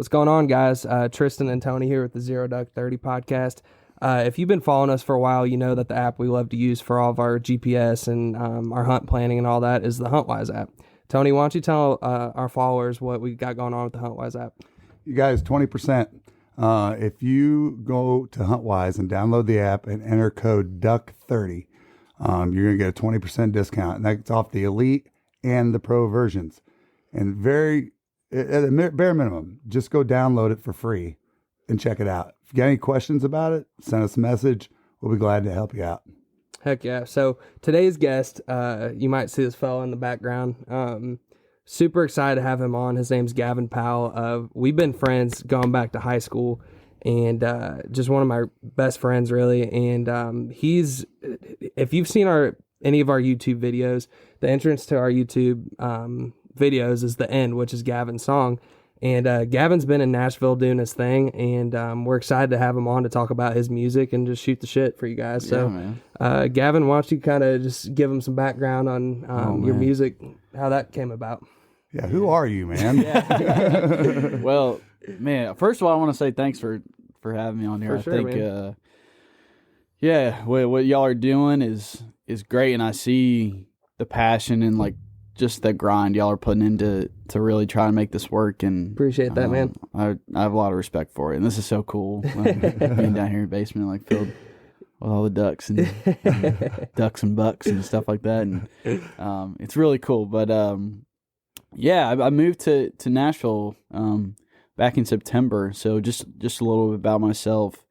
What's going on, guys? Tristan and Tony here with the Zero Duck 30 podcast. If you've been following us for a while, you know that the app we love to use for all of our GPS and our hunt planning and all that is the Huntwise app. Tony, why don't you tell our followers what we got going on with the Huntwise app? You guys, 20%. If you go to Huntwise and download the app and enter code DUCK30, you're going to get a 20% discount. And that's off the Elite and the Pro versions. And at a bare minimum, just go download it for free and check it out. If you got any questions about it, send us a message. We'll be glad to help you out. Heck yeah. So today's guest, you might see this fellow in the background. Super excited to have him on. His name's Gavin Powell. We've been friends going back to high school, and just one of my best friends, really. And he's, if you've seen any of our YouTube videos, the entrance to our YouTube videos is the end, which is Gavin's song. And Gavin's been in Nashville doing his thing, and we're excited to have him on to talk about his music and just shoot the shit for you guys. So, Gavin, why don't you kind of just give him some background on your music, how that came about? Yeah, who are you, man? Well, man, first of all, I want to say thanks for having me on here. For sure, I think, what y'all are doing is great, and I see the passion and like just the grind y'all are putting into to really try to make this work. And appreciate that, man. I have a lot of respect for it, and this is so cool. Being down here in the basement, like filled with all the ducks and ducks and bucks and stuff like that, and it's really cool. But I moved to Nashville back in September. So just a little bit about myself.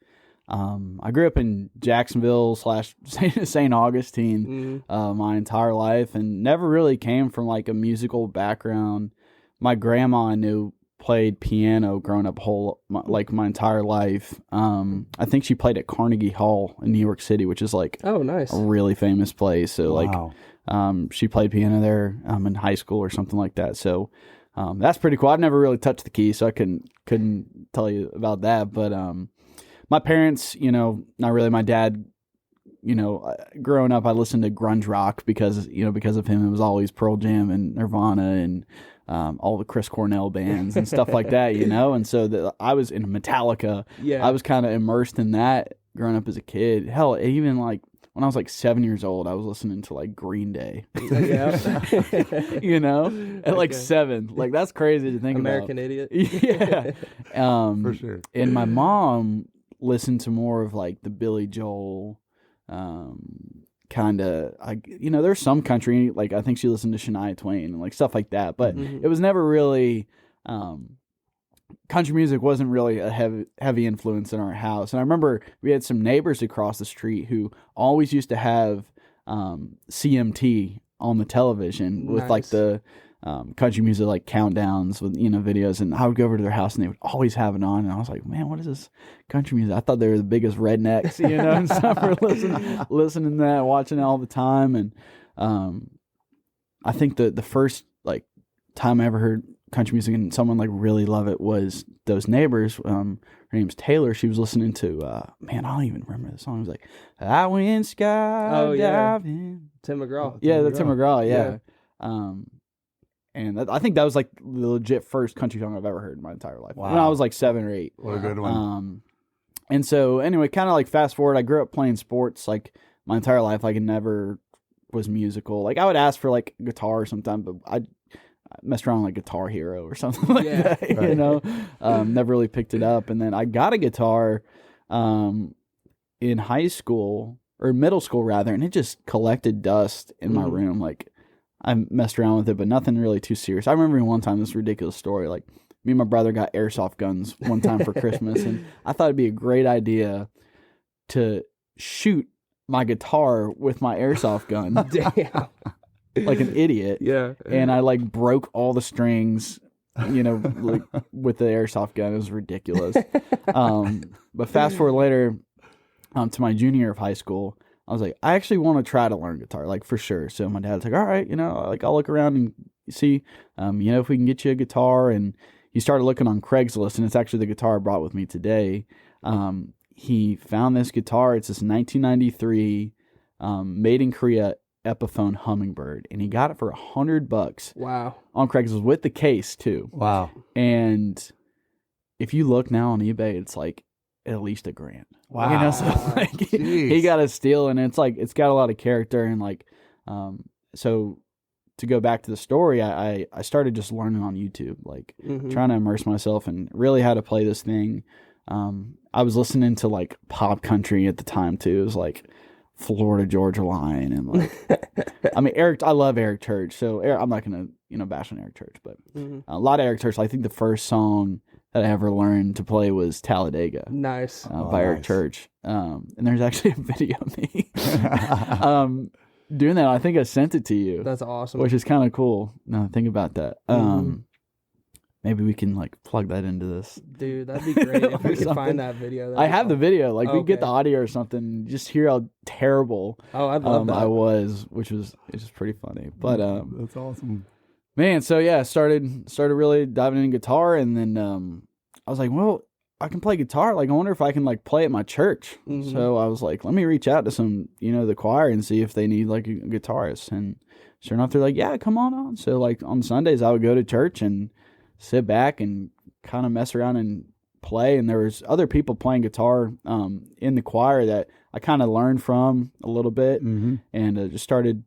I grew up in Jacksonville / St. Augustine my entire life, and never really came from like a musical background. My grandma I knew played piano growing up my entire life. I think she played at Carnegie Hall in New York City, which is like oh nice, a really famous place. So Wow. She played piano there in high school or something like that. So that's pretty cool. I've never really touched the keys, so I couldn't tell you about that. But my parents, not really. My dad, growing up, I listened to grunge rock because of him. It was always Pearl Jam and Nirvana and all the Chris Cornell bands and stuff like that, And so I was in Metallica. Yeah. I was kind of immersed in that growing up as a kid. Hell, even like when I was like 7 years old, I was listening to like Green Day. Yeah. At like 7. Like that's crazy to think American about. Idiot. Yeah. For sure. And my mom listened to more of like the Billy Joel kind of, there's some country, like I think she listened to Shania Twain and like stuff like that, but it was never really country music wasn't really a heavy influence in our house. And I remember we had some neighbors across the street who always used to have CMT on the television with like the country music, like countdowns with videos, and I would go over to their house and they would always have it on, and I was like, man, what is this country music? I thought they were the biggest rednecks, and stuff for listening to that, watching it all the time. And I think the first like time I ever heard country music and someone like really love it was those neighbors. Her name's Taylor. She was listening to I don't even remember the song. It was like I went skydiving. Tim McGraw. Tim McGraw. Yeah. And I think that was like the legit first country song I've ever heard in my entire life. Wow. When I was like 7 or 8. What a good one. And so anyway, kind of like fast forward, I grew up playing sports like my entire life. Like it never was musical. Like I would ask for like guitar sometime, but I messed around with like Guitar Hero or something like that, right. Never really picked it up. And then I got a guitar in high school or middle school rather, and it just collected dust in my room. Like I messed around with it, but nothing really too serious. I remember one time, this ridiculous story, like me and my brother got airsoft guns one time for Christmas, and I thought it'd be a great idea to shoot my guitar with my airsoft gun. Damn. Like an idiot. Yeah. And I like broke all the strings, like with the airsoft gun. It was ridiculous. But fast forward later to my junior year of high school, I was like, I actually want to try to learn guitar, like for sure. So my dad's like, all right, like I'll look around and see, if we can get you a guitar. And he started looking on Craigslist, and it's actually the guitar I brought with me today. He found this guitar. It's this 1993 made in Korea Epiphone Hummingbird, and he got it for $100. Wow. On Craigslist with the case too. Wow. And if you look now on eBay, it's like at least $1,000. Wow. You know, so like he got a steal, and it's like it's got a lot of character, and like so to go back to the story, I started just learning on YouTube, like trying to immerse myself and really how to play this thing. I was listening to like pop country at the time too. It was like Florida Georgia Line, and like I mean I love Eric Church, so I'm not gonna bash on Eric Church, but a lot of Eric Church. I think the first song that I ever learned to play was Talladega. Nice. By Eric Church. And there's actually a video of me doing that. I think I sent it to you. That's awesome. Which is kind of cool. Now think about that. Maybe we can like plug that into this. Dude, that'd be great if we could find that video. I have the video. Like we get the audio or something. Just hear how terrible I'd love that. I was, which was pretty funny. But that's awesome. Man, so yeah, started really diving into guitar, and then I was like, well, I can play guitar. Like, I wonder if I can like play at my church. So I was like, let me reach out to some, the choir and see if they need like a guitarist. And sure enough, they're like, yeah, come on. So like on Sundays, I would go to church and sit back and kind of mess around and play. And there was other people playing guitar in the choir that I kind of learned from a little bit, and just started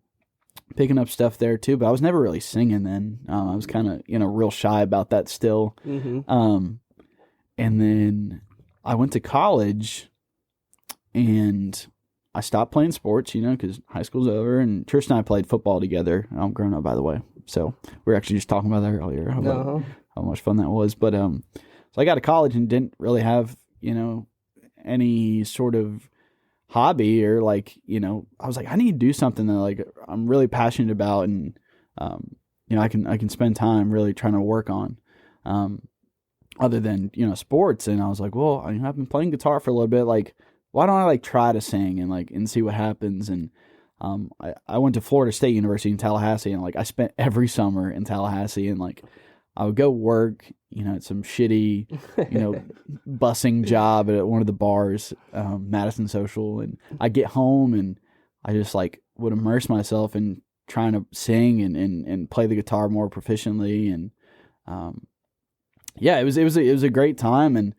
picking up stuff there too, but I was never really singing then. I was kind of, real shy about that still. And then I went to college and I stopped playing sports, because high school's over, and Tristan and I played football together. I'm grown up, by the way. So we were actually just talking about that earlier, how much fun that was. But so I got to college and didn't really have, any sort of hobby or like, I was like, I need to do something that like I'm really passionate about, and I can spend time really trying to work on other than sports. And I was like, well, I've been playing guitar for a little bit, like why don't I like try to sing and see what happens. And I went to Florida State University in Tallahassee, and like I spent every summer in Tallahassee, and like I would go work, at some shitty, bussing job at one of the bars, Madison Social. And I get home and I just like would immerse myself in trying to sing and play the guitar more proficiently. And, it was a great time. And,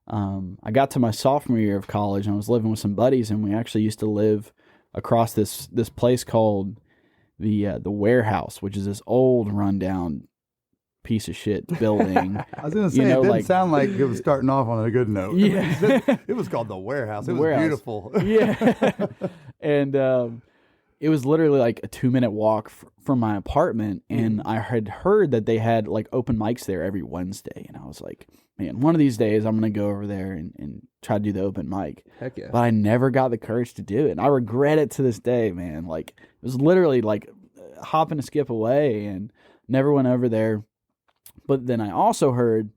I got to my sophomore year of college, and I was living with some buddies, and we actually used to live across this place called the Warehouse, which is this old rundown piece of shit building. I was going to say, it didn't sound like it was starting off on a good note. Yeah. It was called the Warehouse. It was beautiful. Yeah. And it was literally like a 2-minute walk from my apartment, and I had heard that they had like open mics there every Wednesday, and I was like, man, one of these days I'm going to go over there and try to do the open mic. Heck yeah. But I never got the courage to do it, and I regret it to this day, man. Like, it was literally like hop and a skip away, and never went over there. But then I also heard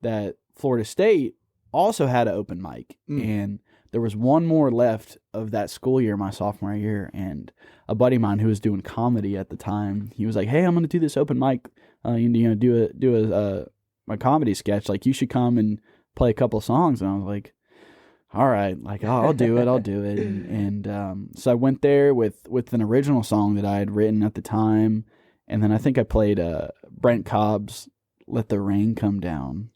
that Florida State also had an open mic, and there was one more left of that school year, my sophomore year, and a buddy of mine who was doing comedy at the time, he was like, hey, I'm going to do this open mic, do my comedy sketch. Like, you should come and play a couple of songs. And I was like, all right, like, I'll do it. And so I went there with an original song that I had written at the time. And then I think I played Brent Cobb's Let the Rain Come Down.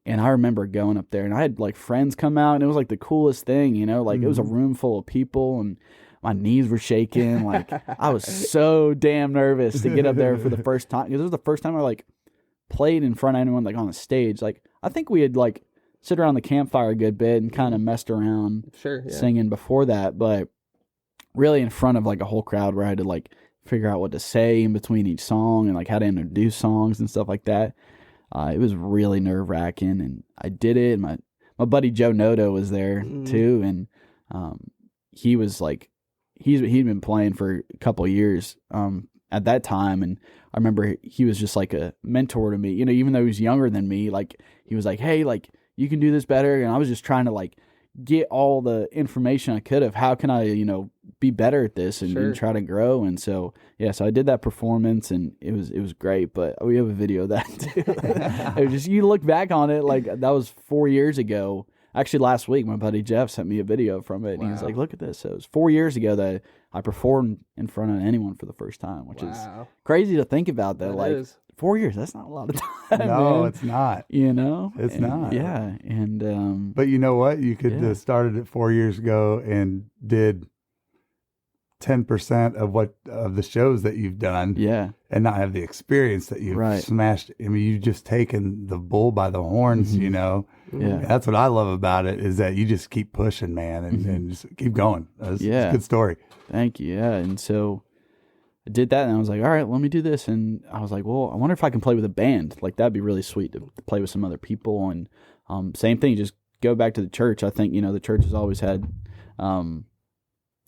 And I remember going up there, and I had like friends come out, and it was like the coolest thing, like it was a room full of people, and my knees were shaking. Like, I was so damn nervous to get up there for the first time, because it was the first time I like played in front of anyone like on the stage. Like, I think we had like sit around the campfire a good bit and kind of messed around singing before that, but really in front of like a whole crowd where I had to like figure out what to say in between each song and like how to introduce songs and stuff like that. It was really nerve-wracking, and I did it. My buddy Joe Noto was there too, and he was like, he'd been playing for a couple of years at that time, and I remember he was just like a mentor to me. Even though he was younger than me, like he was like, hey, like you can do this better, and I was just trying to like get all the information I could of how can I be better at this and try to grow. And so so I did that performance, and it was great. But we have a video of that too. It was just, you look back on it, like that was 4 years ago. Actually, last week my buddy Jeff sent me a video from it, and he was like, look at this. So it was 4 years ago that I performed in front of anyone for the first time, which is crazy to think about. That like is. 4 years, that's not a lot of time. No, man. it's not. You know, It's not. Yeah, and But you know what? You could Yeah. have started it 4 years ago and did 10% of the shows that you've done, yeah, and not have the experience that you've Right. smashed. I mean, you've just taken the bull by the horns, Mhm. you know. yeah. That's what I love about it, is that you just keep pushing, man, and just keep going. It's Yeah. a good story. Thank you. Yeah, and so I did that, and I was like, all right, let me do this. And I was like, well, I wonder if I can play with a band. Like, that'd be really sweet to play with some other people. And same thing, just go back to the church. I think, the church has always had,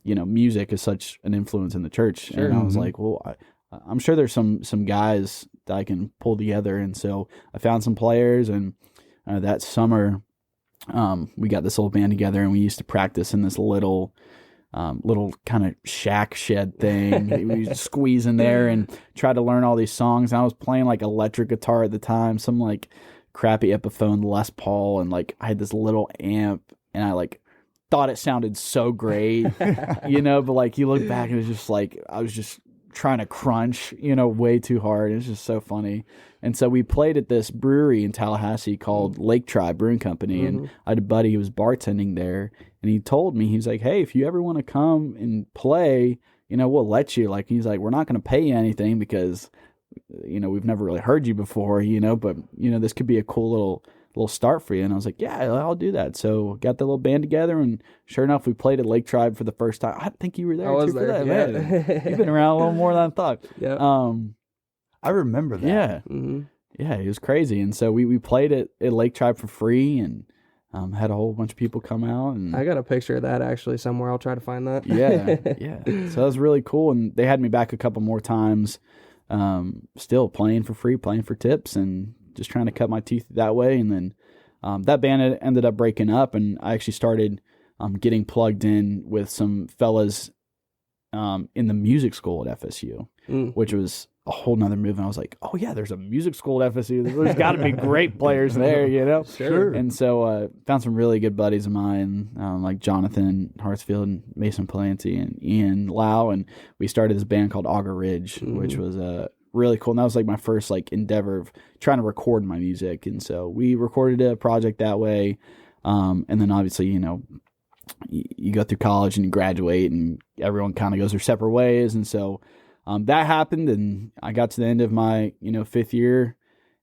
music is such an influence in the church. Sure. And I was Mhm. like, well, I'm sure there's some guys that I can pull together. And so I found some players, and that summer, we got this old band together, and we used to practice in this little kind of shack shed thing. We used to squeeze in there and try to learn all these songs. And I was playing like electric guitar at the time, some like crappy Epiphone Les Paul, and like I had this little amp, and I like thought it sounded so great, but like you look back and it was just like I was just trying to crunch, way too hard. It's just so funny. And so we played at this brewery in Tallahassee called Lake Tribe Brewing Company, and I had a buddy who was bartending there, and he told me, he was like, hey, if you ever want to come and play, we'll let you. Like, he's like, we're not going to pay you anything because, we've never really heard you before, but, this could be a cool little start for you. And I was like, yeah, I'll do that. So got the little band together, and sure enough, we played at Lake Tribe for the first time. I think you were there I was too for there, that, yeah. man. You've been around a little more than I thought. Yeah. I remember that. Yeah. Mm-hmm. Yeah, it was crazy. And so we played at Lake Tribe for free, and had a whole bunch of people come out. And I got a picture of that actually somewhere. I'll try to find that. yeah. So that was really cool. And they had me back a couple more times, still playing for free, playing for tips, and just trying to cut my teeth that way. And then that band ended up breaking up, and I actually started getting plugged in with some fellas in the music school at FSU, which was a whole nother move. And I was like, oh yeah, there's a music school at FSU. There's got to be great players there, Sure. And so found some really good buddies of mine, like Jonathan Hartsfield and Mason Palanti and Ian Lau, and we started this band called Auger Ridge, which was really cool. And that was like my first like endeavor of trying to record my music. And so we recorded a project that way. And then obviously, you go through college and you graduate, and everyone kind of goes their separate ways. And so that happened, and I got to the end of my, 5th year,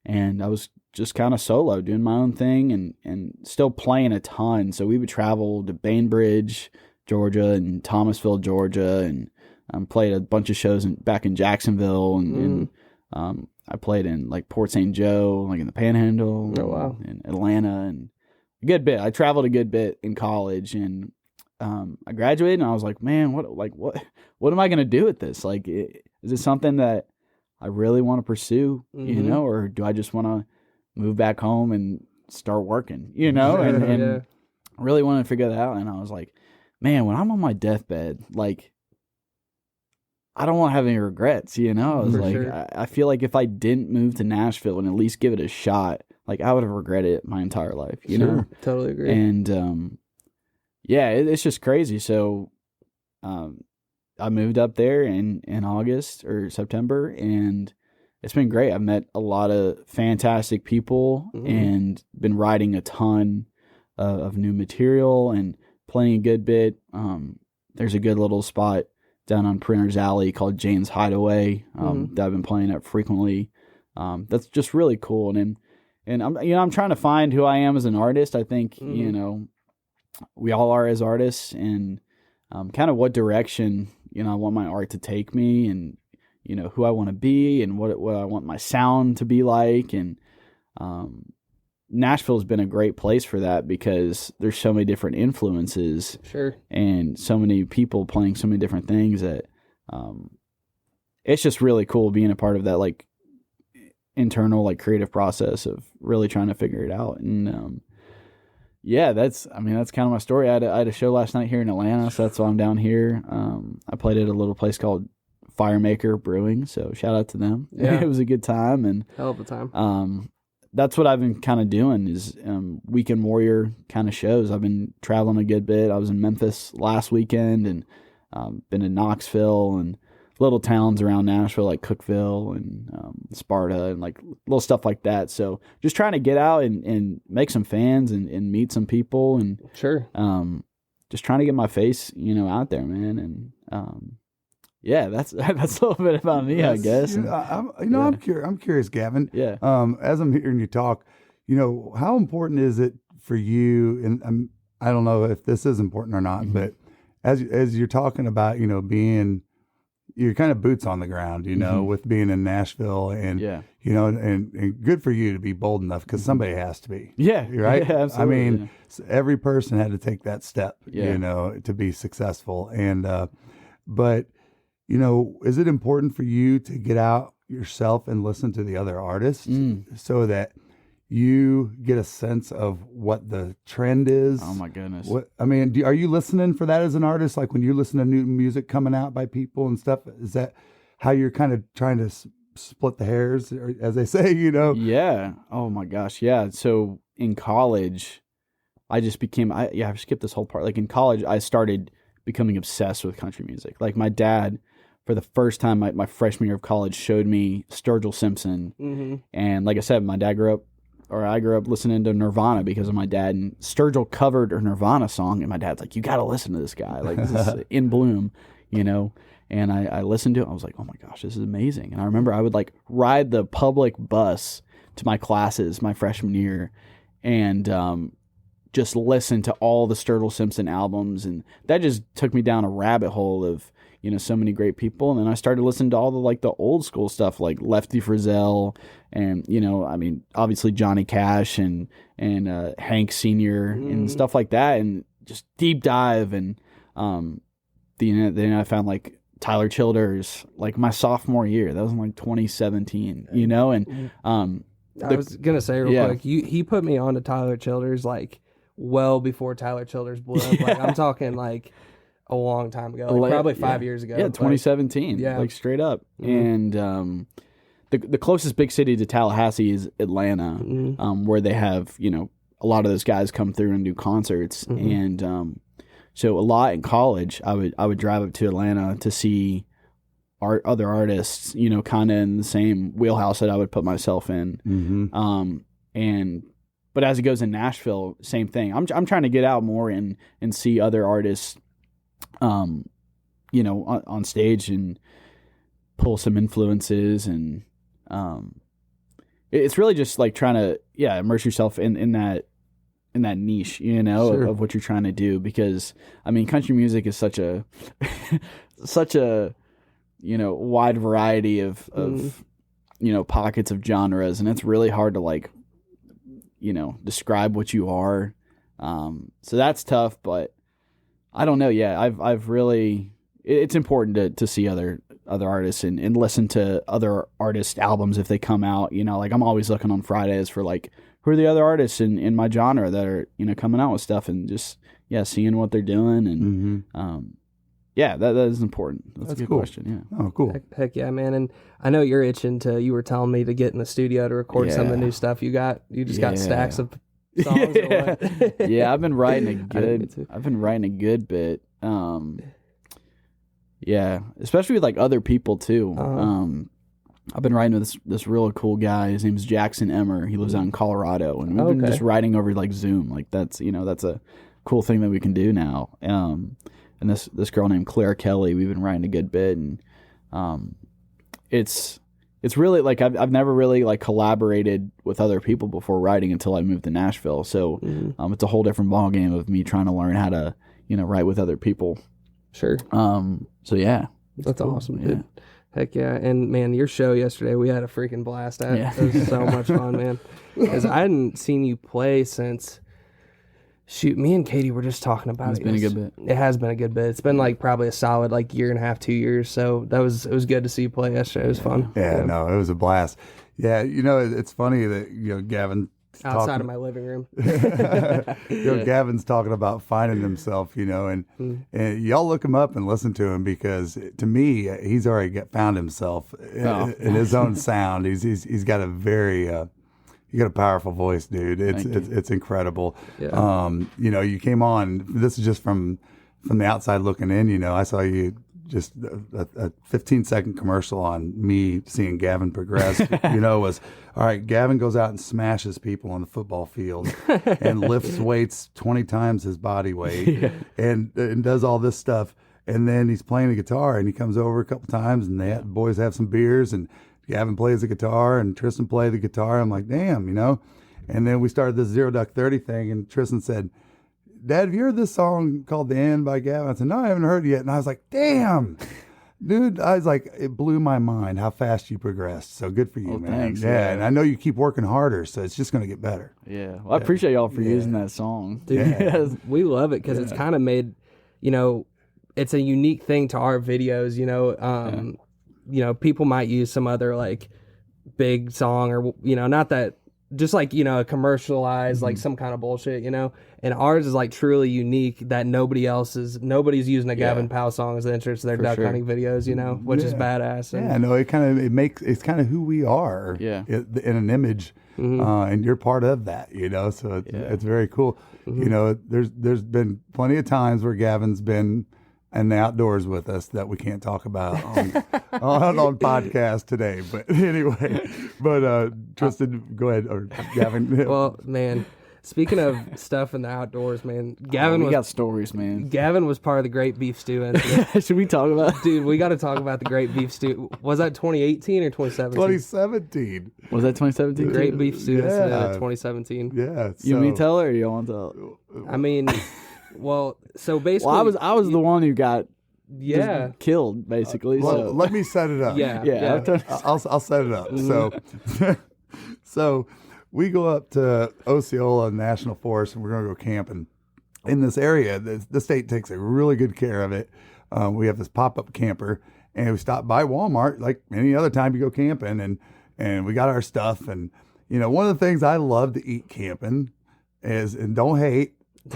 and I was just kind of solo doing my own thing, and still playing a ton. So we would travel to Bainbridge, Georgia, and Thomasville, Georgia, and played a bunch of shows back in Jacksonville, and I played in like Port St. Joe, like in the Panhandle, Oh, wow. and Atlanta, and a good bit. I traveled a good bit in college, and I graduated, and I was like, man, what am I going to do with this? Like, is it something that I really want to pursue, or do I just want to move back home and start working, and Yeah. I really wanted to figure that out. And I was like, man, when I'm on my deathbed, like, I don't want to have any regrets, I was For like, sure. I feel like if I didn't move to Nashville and at least give it a shot, like, I would have regretted it my entire life, you know? Sure. Totally agree. And, it's just crazy. So, I moved up there in August or September, and it's been great. I've met a lot of fantastic people and been writing a ton of new material and playing a good bit. There's a good little spot down on Printer's Alley called Jane's Hideaway that I've been playing at frequently. That's just really cool. And I'm trying to find who I am as an artist. I think, we all are as artists, and kind of what direction, I want my art to take me, and, who I want to be, and what I want my sound to be like. And Nashville has been a great place for that, because there's so many different influences. Sure. And so many people playing so many different things that it's just really cool being a part of that, like, internal, like, creative process of really trying to figure it out. And that's kind of my story. I had a show last night here in Atlanta, so that's why I'm down here. I played at a little place called Firemaker Brewing, so shout out to them. Yeah. It was a good time, and Hell of a time. that's what I've been kind of doing is weekend warrior kind of shows. I've been traveling a good bit. I was in Memphis last weekend, and been in Knoxville, and little towns around Nashville, like Cookeville and Sparta, and like little stuff like that. So just trying to get out and make some fans and meet some people, and Sure. just trying to get my face, out there, man. And yeah, that's a little bit about me, I guess. I'm curious, Gavin. Yeah. As I'm hearing you talk, how important is it for you? And I don't know if this is important or not, but as you're talking about, being, you're kind of boots on the ground, with being in Nashville, and and good for you to be bold enough, because somebody has to be. Yeah. Right. Yeah, absolutely. I mean, every person had to take that step, to be successful. And but is it important for you to get out yourself and listen to the other artists so that you get a sense of what the trend is? Oh my goodness. Are you listening for that as an artist? Like when you listen to new music coming out by people and stuff, is that how you're kind of trying to split the hairs, or, as they say, Yeah. Oh my gosh. Yeah. So in college, I just became, I skipped this whole part. Like in college, I started becoming obsessed with country music. Like my dad, for the first time, my freshman year of college, showed me Sturgill Simpson. And like I said, I grew up listening to Nirvana because of my dad, and Sturgill covered a Nirvana song, and my dad's like, you got to listen to this guy. Like, this is In Bloom, and I listened to it. I was like, oh my gosh, this is amazing. And I remember I would like ride the public bus to my classes my freshman year and just listen to all the Sturgill Simpson albums. And that just took me down a rabbit hole of, so many great people. And then I started listening to all the old school stuff, like Lefty Frizzell and, obviously Johnny Cash and Hank Sr. and stuff like that. And just deep dive. And then I found like Tyler Childers, like my sophomore year. That was in like 2017, and I was going to say real quick, he put me on to Tyler Childers like well before Tyler Childers blew up. Like I'm talking like a long time ago, like probably 5 years ago. Yeah, 2017. Yeah, like straight up. And the closest big city to Tallahassee is Atlanta, where they have a lot of those guys come through and do concerts. And so a lot in college, I would drive up to Atlanta to see other artists, kind of in the same wheelhouse that I would put myself in. But as it goes in Nashville, same thing. I'm trying to get out more and see other artists, on stage and pull some influences. And it's really just like trying to immerse yourself in that niche, of what you're trying to do, because country music is such a wide variety of pockets of genres, and it's really hard to like describe what you are. So that's tough, but I don't know. Yeah, I've really, it's important to see other artists and listen to other artists' albums if they come out. Like I'm always looking on Fridays for like, who are the other artists in my genre that are coming out with stuff, and just seeing what they're doing. And that is important. That's a good question. Yeah. Oh, cool. Heck yeah, man. And I know you're itching to. You were telling me to get in the studio to record some of the new stuff you got. You just got stacks of songs. Or what? Yeah, I've been writing a good bit. Especially with like other people too. I've been writing with this real cool guy. His name's Jackson Emmer. He lives out in Colorado, and we've been just writing over like Zoom. Like that's a cool thing that we can do now. And this girl named Claire Kelly, we've been writing a good bit, and it's really like I've never really like collaborated with other people before writing until I moved to Nashville. So it's a whole different ballgame of me trying to learn how to write with other people. Sure. So yeah, that's cool. Awesome, dude. Yeah. Heck yeah. And man, your show yesterday, we had a freaking blast at. It was so much fun, man. Because I hadn't seen you play since, me and Katie were just talking about it. It's been a good bit. It has been a good bit. It's been like probably a solid like year and a half, 2 years. So it was good to see you play yesterday. It was fun. Yeah, no, it was a blast. Yeah, it's funny that, Gavin. Outside of my living room. Gavin's talking about finding himself, and y'all look him up and listen to him, because to me, he's already found himself in his own sound. He's got a very, you got a powerful voice, dude. It's incredible. Yeah. You came on, this is just from the outside looking in, I saw you just a 15-second commercial on me seeing Gavin progress, was, all right, Gavin goes out and smashes people on the football field and lifts weights 20 times his body weight and does all this stuff. And then he's playing the guitar, and he comes over a couple times, and the boys have some beers, and Gavin plays the guitar, and Tristan plays the guitar. I'm like, damn, And then we started this 0 Duck 30 thing, and Tristan said, Dad, have you heard this song called The End by Gavin? I said, no, I haven't heard it yet. And I was like, damn, dude. I was like, it blew my mind how fast you progressed. So good for you, man. Thanks, yeah, and I know you keep working harder, so it's just going to get better. Yeah. Well, I appreciate y'all for using that song. Dude, we love it because it's kind of made, it's a unique thing to our videos, people might use some other like big song or, not that, just like, a commercialized, like some kind of bullshit, and ours is like truly unique that nobody's using a Gavin Powell song as the entrance to their duck hunting videos, which is badass. And, it's kind of who we are in an image, and you're part of that, so it's very cool. There's been plenty of times where Gavin's been in the outdoors with us that we can't talk about on podcast today. But anyway, Tristan, go ahead, or Gavin. Well, man, speaking of stuff in the outdoors, man, Gavin we got stories, man. Gavin was part of the Great Beef Stew incident. Should we talk about it? Dude, we got to talk about the Great Beef Stew. Was that 2018 or 2017? 2017. Was that 2017? Great Beef Stew incident in 2017. Yeah. You want me to tell her, or you want to tell her? I mean... Well, so basically, I was the one who got killed, basically. Well, let me set it up. Yeah. I'll set it up. So we go up to Osceola National Forest, and we're going to go camping in this area. The state takes a really good care of it. We have this pop-up camper, and we stop by Walmart like any other time you go camping, and we got our stuff. And one of the things I love to eat camping is, and don't hate,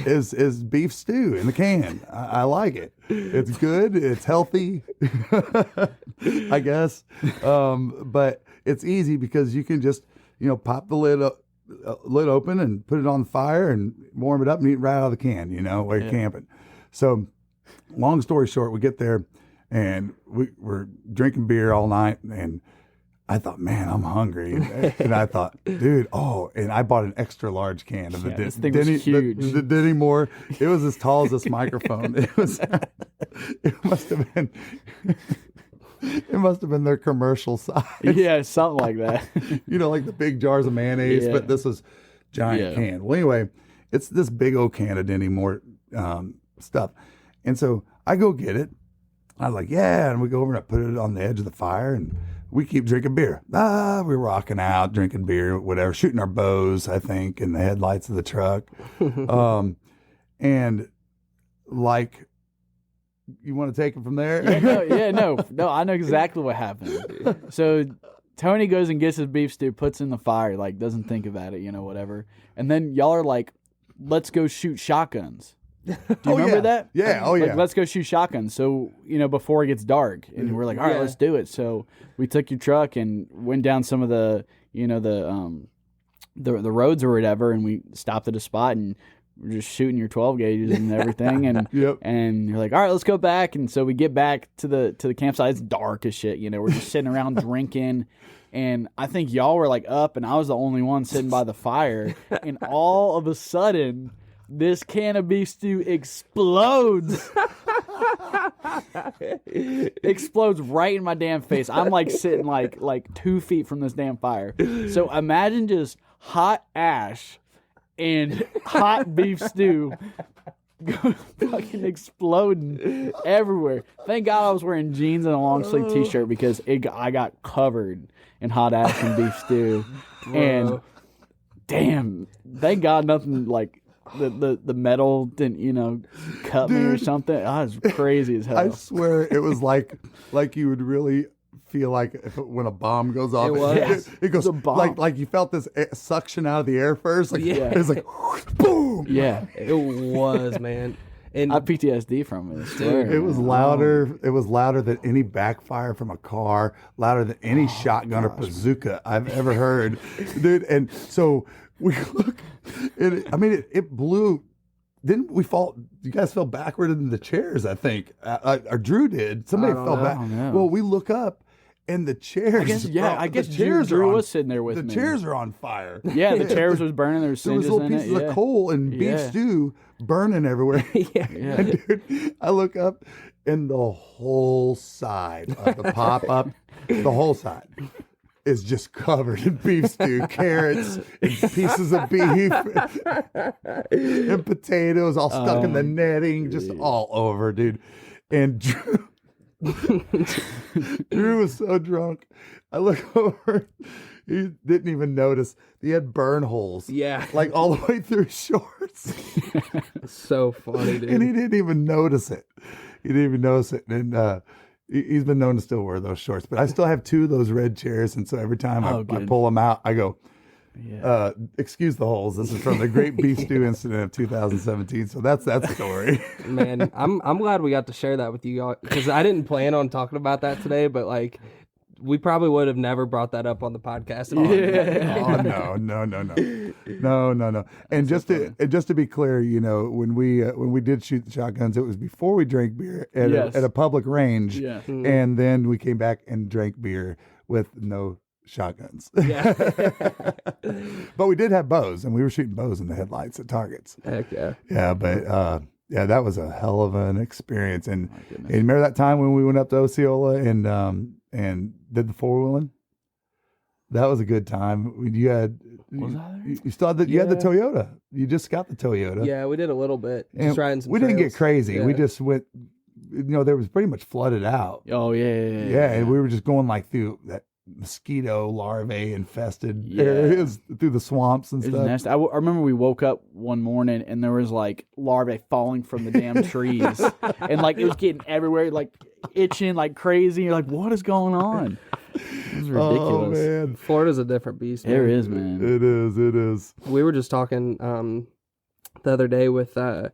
is beef stew in the can. I like it. It's good. It's healthy, I guess. But it's easy because you can just, pop the lid open and put it on the fire and warm it up and eat it right out of the can, while you're camping. So long story short, we get there and we're drinking beer all night, and I thought, man, I'm hungry. And I thought, dude, and I bought an extra large can of the this thing was huge. The Denny Moore. It was as tall as this microphone. It must have been their commercial size. Yeah, something like that. Like the big jars of mayonnaise, but this was giant can. Well, anyway, it's this big old can of Denny Moore stuff. And so I go get it. I was like, yeah, and we go over and I put it on the edge of the fire, and we keep drinking beer. We're rocking out, drinking beer, whatever, shooting our bows, I think, in the headlights of the truck. And like, you want to take it from there? No, I know exactly what happened. So Tony goes and gets his beef stew, puts it in the fire, like doesn't think about it, whatever. And then y'all are like, let's go shoot shotguns. Do you remember that? Yeah. Oh, yeah. Let's go shoot shotguns. So, before it gets dark. And we're like, all right, let's do it. So we took your truck and went down some of the roads or whatever. And we stopped at a spot and we're just shooting your 12 gauges and everything. And and you're like, all right, let's go back. And so we get back to the campsite. It's dark as shit. We're just sitting around drinking. And I think y'all were like up and I was the only one sitting by the fire. And all of a sudden, this can of beef stew explodes. Explodes right in my damn face. I'm like sitting like 2 feet from this damn fire. So imagine just hot ash and hot beef stew fucking exploding everywhere. Thank God I was wearing jeans and a long sleeve t-shirt because I got covered in hot ash and beef stew. And damn, thank God nothing like the metal didn't, cut me or something. I was crazy as hell. I swear it was like you would really feel like when a bomb goes off. It goes like you felt this suction out of the air first. Like it's like boom. Yeah, it was, man. And I PTSD from it. Dude, it was louder. It was louder than any backfire from a car. Louder than any shotgun or bazooka I've ever heard, dude. And so we look. It blew didn't we fall? You guys fell backward in the chairs, I think. Or Drew did. Somebody fell back. Well, we look up, and the chairs. I guess Drew was sitting there with me. The chairs are on fire. Yeah, the chairs was burning. There was little pieces of coal and beef stew burning everywhere. And dude, I look up, and the whole side of the pop-up, the whole side is just covered in beef stew, carrots, and pieces of beef, and potatoes all stuck in the netting, just all over, dude. And Drew was so drunk. I look over, he didn't even notice. He had burn holes. Yeah. Like all the way through his shorts. So funny, dude. And he didn't even notice it. And he's been known to still wear those shorts, but I still have 2 of those red chairs, and so every time I pull them out, I go, excuse the holes. This is from the Great Beef Stew Incident of 2017. So that's that story. Man, I'm glad we got to share that with you all, because I didn't plan on talking about that today, but like, we probably would have never brought that up on the podcast. No. And just to be clear, you know, when we did shoot the shotguns, it was before we drank beer at a public range, and then we came back and drank beer with no shotguns. Yeah. But we did have bows, and we were shooting bows in the headlights at targets. Heck yeah. Yeah, but that was a hell of an experience. And remember that time when we went up to Osceola and did the 4-wheeling? That was a good time. You had you still had you had the Toyota. You just got the Toyota. Yeah, we did a little bit. Just riding some we trails. didn't get crazy. Yeah. We just went. You know, there was pretty much flooded out. Oh yeah. And we were just going like through that mosquito larvae infested areas, through the swamps and stuff. Nasty. I remember we woke up one morning and there was like larvae falling from the damn trees, and like it was getting everywhere, like itching like crazy. You're like, what is going on? It was ridiculous. Oh man, Florida's a different beast. It is, man. It is. We were just talking the other day with on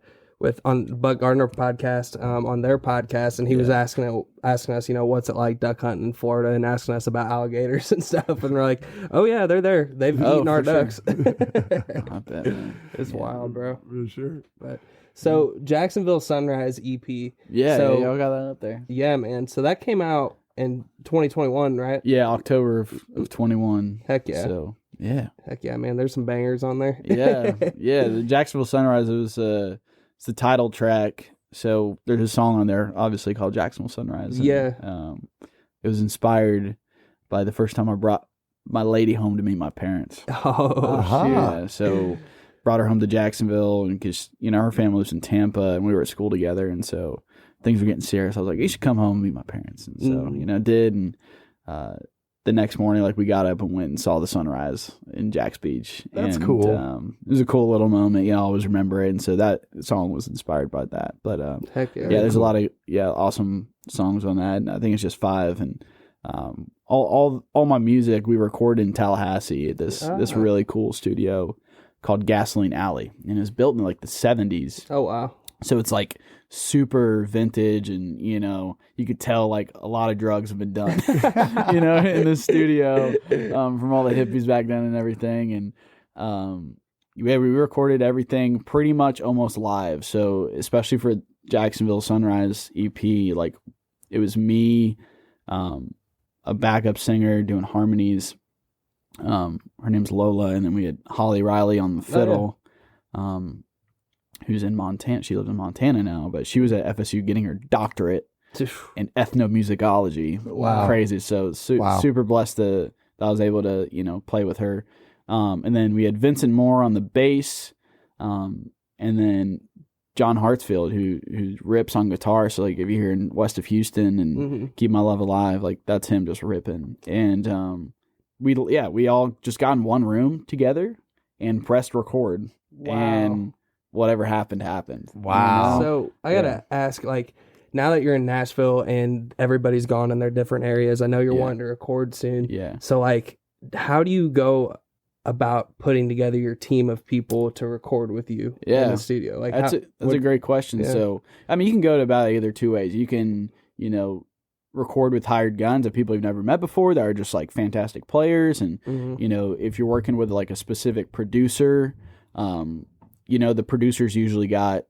Buck Gardner podcast, on their podcast, and he was asking us, you know, what's it like duck hunting in Florida, and asking us about alligators and stuff, and we're like, oh yeah, they're there. They've eaten our ducks. I bet, man. It's wild, bro. For sure. But so Jacksonville Sunrise EP. Yeah, so, y'all got that up there. Yeah, man. So that came out in 2021, right? Yeah, October of 21. Heck yeah. So yeah. Heck yeah, man. There's some bangers on there. Yeah. The Jacksonville Sunrise, it was it's the title track. So there's a song on there, obviously, called Jacksonville Sunrise. And, it was inspired by the first time I brought my lady home to meet my parents. Yeah. So brought her home to Jacksonville, and because, you know, her family lives in Tampa, and we were at school together, and so things were getting serious. I was like, you should come home and meet my parents. And so, you know, did. And the next morning, like, we got up and went and saw the sunrise in Jax Beach. That's and, cool. It was a cool little moment. You know, I always remember it. And so that song was inspired by that. But Heck yeah. there's a lot of awesome songs on that. And I think it's just 5. And all my music we recorded in Tallahassee at this really cool studio called Gasoline Alley. And it was built in like the 70s. Oh, wow. So it's like super vintage, and, you know, you could tell like a lot of drugs have been done, you know, in the studio, from all the hippies back then and everything. And we recorded everything pretty much almost live. So especially for Jacksonville Sunrise EP, like, it was me, a backup singer doing harmonies. Her name's Lola, and then we had Holly Riley on the fiddle. Who's in Montana. She lives in Montana now, but she was at FSU getting her doctorate in ethnomusicology. Wow. Crazy. So super blessed that I was able to, you know, play with her. And then we had Vincent Moore on the bass, and then John Hartsfield, who rips on guitar. So, like, if you're here in west of Houston and Keep My Love Alive, like, that's him just ripping. And we all just got in one room together and pressed record. Wow. And whatever happened. Wow. So I gotta ask, like, now that you're in Nashville and everybody's gone in their different areas, I know you're wanting to record soon. Yeah. So, like, how do you go about putting together your team of people to record with you in the studio? Like, that's a great question. Yeah. So, I mean, you can go to about either 2 ways. You can, you know, record with hired guns of people you've never met before that are just like fantastic players, and you know, if you're working with like a specific producer, the producers usually got,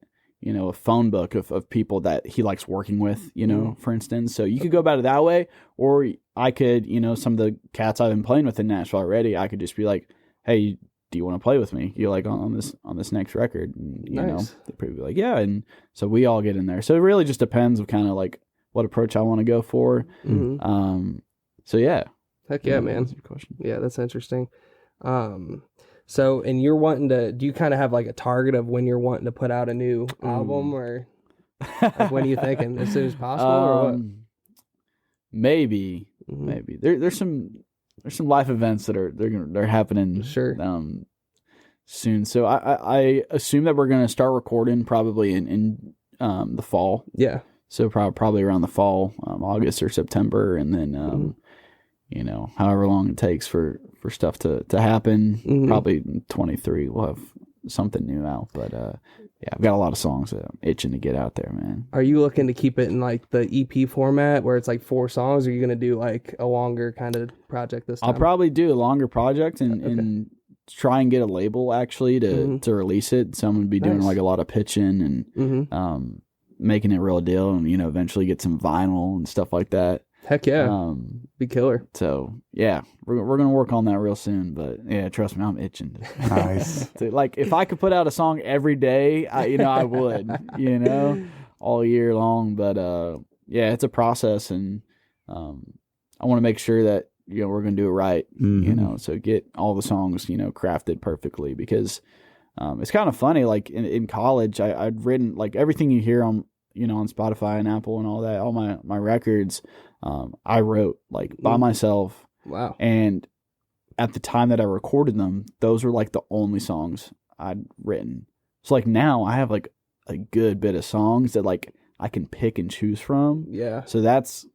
a phone book of people that he likes working with, for instance. So you could go about it that way, or I could, some of the cats I've been playing with in Nashville already, I could just be like, hey, do you want to play with me? You like on this next record? And, Nice. they'd probably be like, yeah. And so we all get in there. So it really just depends of kind of like what approach I want to go for. Mm-hmm. So yeah. Heck yeah, man. That's a good question. Yeah, that's interesting. So, and you're wanting to, do you kind of have like a target of when you're wanting to put out a new album, or like when are you thinking, as soon as possible, or what? Maybe. There's some life events that they're happening Sure. soon. So I assume that we're gonna start recording probably in the fall. Yeah. So probably around the fall, August or September, and then however long it takes for stuff to happen. Probably in 23 we'll have something new out. But yeah, I've got a lot of songs that I'm itching to get out there, man. Are you looking to keep it in like the EP format where it's like 4 songs, or are you gonna do like a longer kind of project this time? I'll probably do a longer project and try and get a label actually to release it. So I'm gonna be doing like a lot of pitching and making it a real deal, and eventually get some vinyl and stuff like that. Heck yeah. Be killer. So yeah, we're gonna work on that real soon. But yeah, trust me, I'm itching. Nice. Like if I could put out a song every day, I would, all year long. But yeah, it's a process, and I want to make sure that we're gonna do it right. So get all the songs crafted perfectly, because it's kind of funny. Like in college, I'd written like everything you hear on on Spotify and Apple and all that, all my records. I wrote like by myself. Wow. And at the time that I recorded them, those were like the only songs I'd written. So like now I have like a good bit of songs that like I can pick and choose from. Yeah. So that's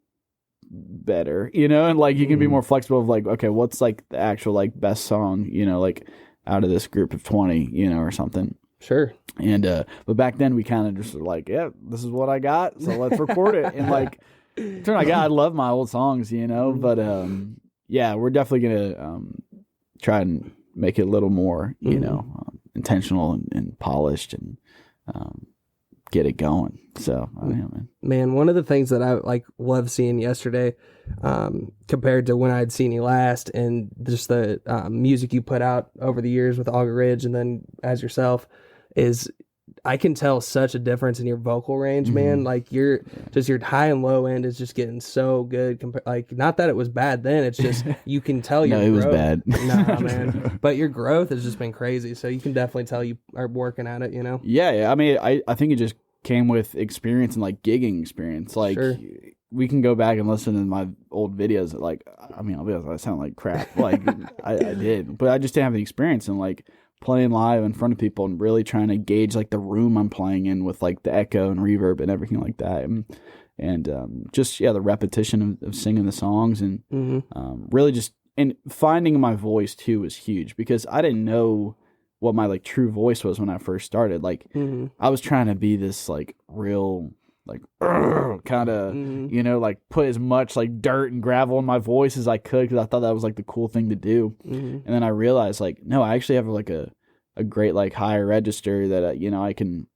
better, and like you can be more flexible of like, okay, what's like the actual like best song, like out of this group of 20, or something. Sure. And but back then we kind of just were like, yeah, this is what I got, so let's record it. And like turn out, I love my old songs, but yeah, we're definitely gonna try and make it a little more, intentional and polished, and get it going. So man, one of the things that I like love seeing yesterday, compared to when I had seen you last, and just the music you put out over the years with Auger Ridge and then as yourself, is I can tell such a difference in your vocal range, man. Like your high and low end is just getting so good. Like, not that it was bad then, it's just you can tell your it growth. was bad. Nah, man. But your growth has just been crazy. So you can definitely tell you are working at it, Yeah. I mean, I think it just came with experience and like gigging experience. Like we can go back and listen to my old videos. Like, I mean, I'll be honest, I sound like crap. Like I did, but I just didn't have the experience, and like playing live in front of people and really trying to gauge like the room I'm playing in with like the echo and reverb and everything like that. And just, the repetition of singing the songs, and really just, and finding my voice too was huge, because I didn't know what my like true voice was when I first started. Like I was trying to be this like real like kind of like put as much like dirt and gravel in my voice as I could, because I thought that was like the cool thing to do. And then I realized like, no, I actually have like a great like higher register that I can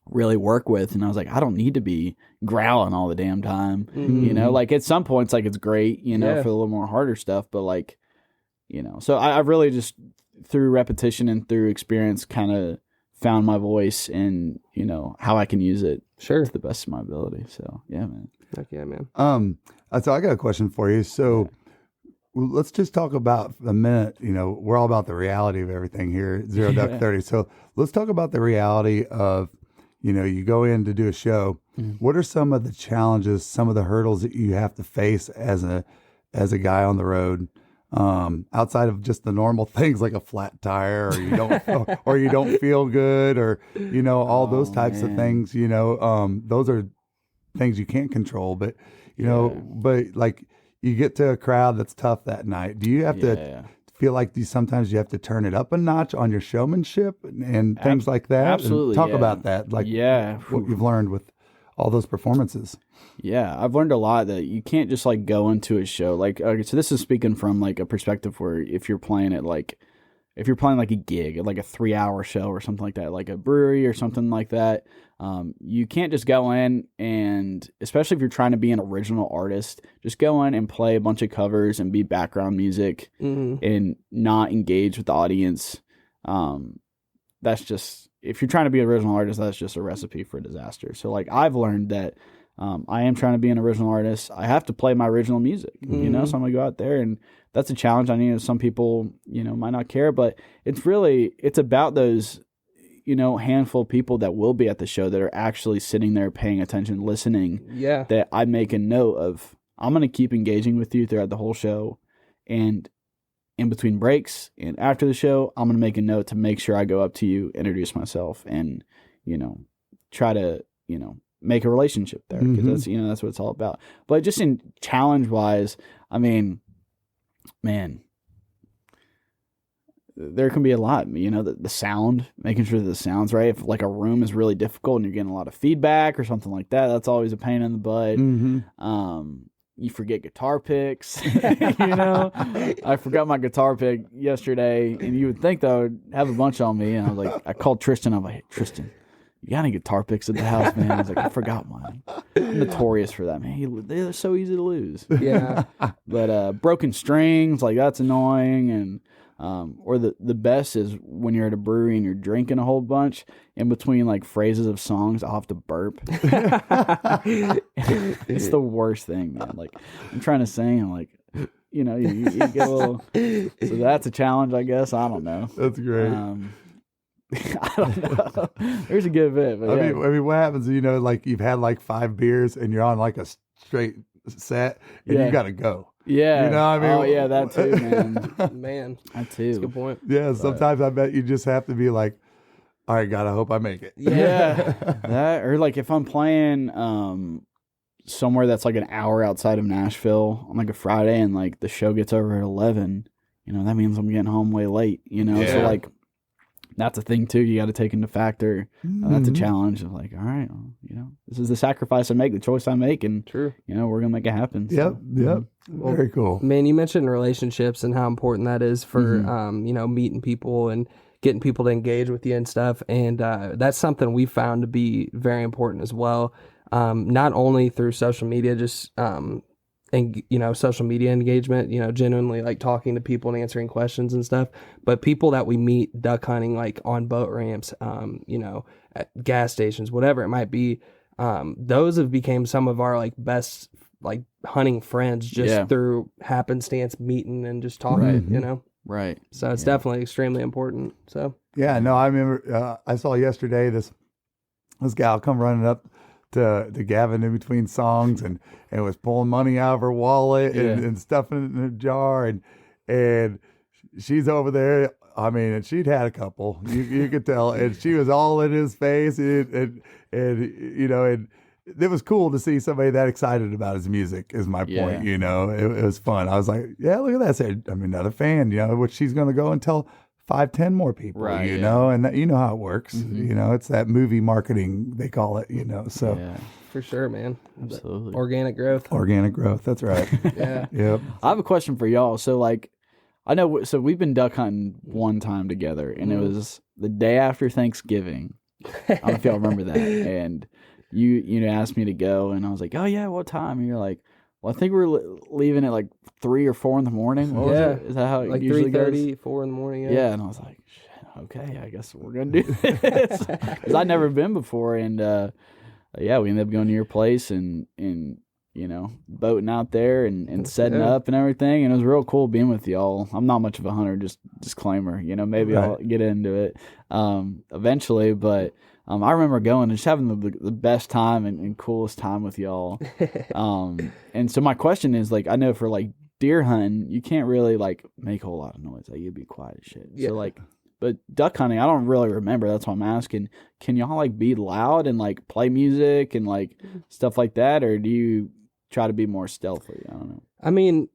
really work with. And I was like, I don't need to be growling all the damn time. Like at some points like it's great for a little more harder stuff, but like so I really just through repetition and through experience kind of found my voice, and how I can use it to the best of my ability. So yeah, man. Heck yeah, man. So I got a question for you. So let's just talk about a minute. We're all about the reality of everything here, Zero Duck 30. So let's talk about the reality of, you go in to do a show. What are some of the challenges, some of the hurdles that you have to face as a guy on the road? Outside of just the normal things like a flat tire, or you don't or you don't feel good, or all those types of things, those are things you can't control, but but like you get to a crowd that's tough that night. Do you have to feel like sometimes you have to turn it up a notch on your showmanship and things like that? Absolutely. And talk about that, like what you've learned with all those performances. Yeah, I've learned a lot that you can't just like go into a show like, okay, so this is speaking from like a perspective where if you're playing at like if you're playing like a gig, like a 3-hour show or something like that, like a brewery or something like that, you can't just go in and, especially if you're trying to be an original artist, just go in and play a bunch of covers and be background music and not engage with the audience. That's just, if you're trying to be an original artist, that's just a recipe for disaster. So like I've learned that I am trying to be an original artist. I have to play my original music, so I'm going to go out there, and that's a challenge. I know some people, might not care, but it's about those, handful of people that will be at the show that are actually sitting there paying attention, listening. Yeah. That I make a note of, I'm going to keep engaging with you throughout the whole show, and in between breaks and after the show, I'm going to make a note to make sure I go up to you, introduce myself, and, try to, make a relationship there, because that's what it's all about. But just in challenge wise, I mean, man, there can be a lot, the sound, making sure that the sound's right. If like a room is really difficult and you're getting a lot of feedback or something like that, that's always a pain in the butt. You forget guitar picks, I forgot my guitar pick yesterday, and you would think that I would have a bunch on me. And I was like, I called Tristan. I'm like, hey, Tristan, you got any guitar picks at the house, man? I was like, I forgot mine. I'm notorious for that, man. They're so easy to lose. Yeah. But broken strings, like that's annoying. And or the best is when you're at a brewery and you're drinking a whole bunch, in between like phrases of songs, I'll have to burp. It's the worst thing, man. Like I'm trying to sing and like, you get a little. So that's a challenge, I guess. I don't know. That's great. I don't know. There's a good bit. But I mean, what happens? Like you've had like 5 beers and you're on like a straight set, and you got to go. Yeah. I mean, oh yeah, that too, man. Man, that too. that's a good point. Yeah. Sometimes I bet you just have to be like, all right, God, I hope I make it. Yeah. That, or like if I'm playing somewhere that's like an hour outside of Nashville on like a Friday, and like the show gets over at 11, that means I'm getting home way late. So like. That's a thing too. You got to take into factor. That's a challenge of like, all right, well, this is the sacrifice I make, the choice I make, and True. We're gonna make it happen. Yep. So. Very cool. Man, you mentioned relationships and how important that is for meeting people and getting people to engage with you and stuff. And that's something we found to be very important as well. Not only through social media, just and social media engagement, genuinely like talking to people and answering questions and stuff, but people that we meet duck hunting, like on boat ramps, at gas stations, whatever it might be, those have become some of our like best like hunting friends just through happenstance meeting and just talking, Right. So it's definitely extremely important. So yeah, no, I remember I saw yesterday this gal come running up to Gavin in between songs and was pulling money out of her wallet and stuffing it in a jar, and she's over there. I mean, and she'd had a couple, you could tell, and she was all in his face, and it was cool to see somebody that excited about his music. Is my point, it was fun. I was like, yeah, look at that. Said, I mean, another fan, which she's going to go and tell 5-10 more people, right, and that, how it works. It's that movie marketing, they call it, so for sure, man. Absolutely. Organic growth. That's right. Yeah. Yep. I have a question for y'all. So like, I know, so we've been duck hunting one time together, and it was the day after Thanksgiving. I don't know if y'all remember that. And you asked me to go, and I was like, oh yeah, what time? And you're like, well, I think we're leaving at like 3 or 4 in the morning. What was it? Is that how it like usually 3:30, 4 in the morning? Yeah, and I was like, shit, okay, I guess we're gonna do this, because I'd never been before, and we ended up going to your place and boating out there and setting up and everything, and it was real cool being with y'all. I'm not much of a hunter, just disclaimer. Maybe I'll get into it eventually, but. I remember going and just having the best time and coolest time with y'all. And so my question is, like, I know for like deer hunting, you can't really like make a whole lot of noise. Like you'd be quiet as shit. Yeah. So like, but duck hunting, I don't really remember. That's why I'm asking. Can y'all like be loud and like play music and like stuff like that, or do you try to be more stealthy? I don't know. I mean,